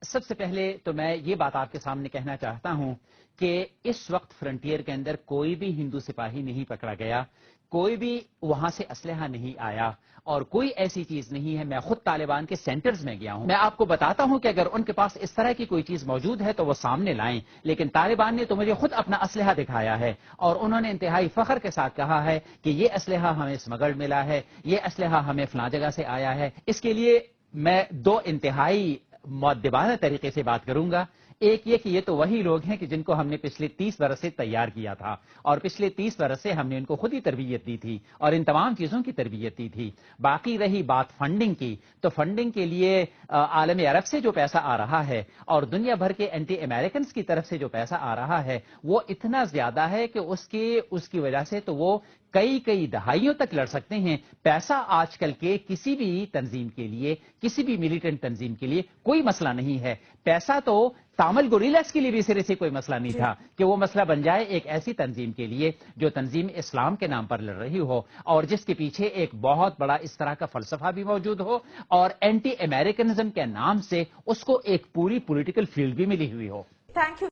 سب سے پہلے تو میں یہ بات آپ کے سامنے کہنا چاہتا ہوں کہ اس وقت فرنٹیئر کے اندر کوئی بھی ہندو سپاہی نہیں پکڑا گیا، کوئی بھی وہاں سے اسلحہ نہیں آیا، اور کوئی ایسی چیز نہیں ہے۔ میں خود طالبان کے سینٹرز میں گیا ہوں، میں آپ کو بتاتا ہوں کہ اگر ان کے پاس اس طرح کی کوئی چیز موجود ہے تو وہ سامنے لائیں، لیکن طالبان نے تو مجھے خود اپنا اسلحہ دکھایا ہے، اور انہوں نے انتہائی فخر کے ساتھ کہا ہے کہ یہ اسلحہ ہمیں اسمگلڈ ملا ہے، یہ اسلحہ ہمیں فلاں جگہ سے آیا ہے۔ اس کے لیے میں دو انتہائی مؤدبانہ طریقے سے بات کروں گا۔ ایک یہ کہ یہ تو وہی لوگ ہیں کہ جن کو ہم نے پچھلے 30 برس سے تیار کیا تھا، اور پچھلے 30 برس سے ہم نے ان کو خود ہی تربیت دی تھی اور ان تمام چیزوں کی تربیت دی تھی۔ باقی رہی بات فنڈنگ کی، تو فنڈنگ کے لیے عالم عرب سے جو پیسہ آ رہا ہے اور دنیا بھر کے اینٹی امریکنز کی طرف سے جو پیسہ آ رہا ہے وہ اتنا زیادہ ہے کہ اس کی وجہ سے تو وہ کئی دہائیوں تک لڑ سکتے ہیں۔ پیسہ آج کل کے کسی بھی تنظیم کے لیے، کسی بھی ملیٹنٹ تنظیم کے لیے کوئی مسئلہ نہیں ہے۔ پیسہ تو تامل گوریلاز کے لیے بھی سرے سے کوئی مسئلہ نہیں تھا کہ وہ مسئلہ بن جائے ایک ایسی تنظیم کے لیے جو تنظیم اسلام کے نام پر لڑ رہی ہو، اور جس کے پیچھے ایک بہت بڑا اس طرح کا فلسفہ بھی موجود ہو، اور اینٹی امریکنزم کے نام سے اس کو ایک پوری پولیٹیکل فیلڈ بھی ملی ہوئی ہو۔ Thank you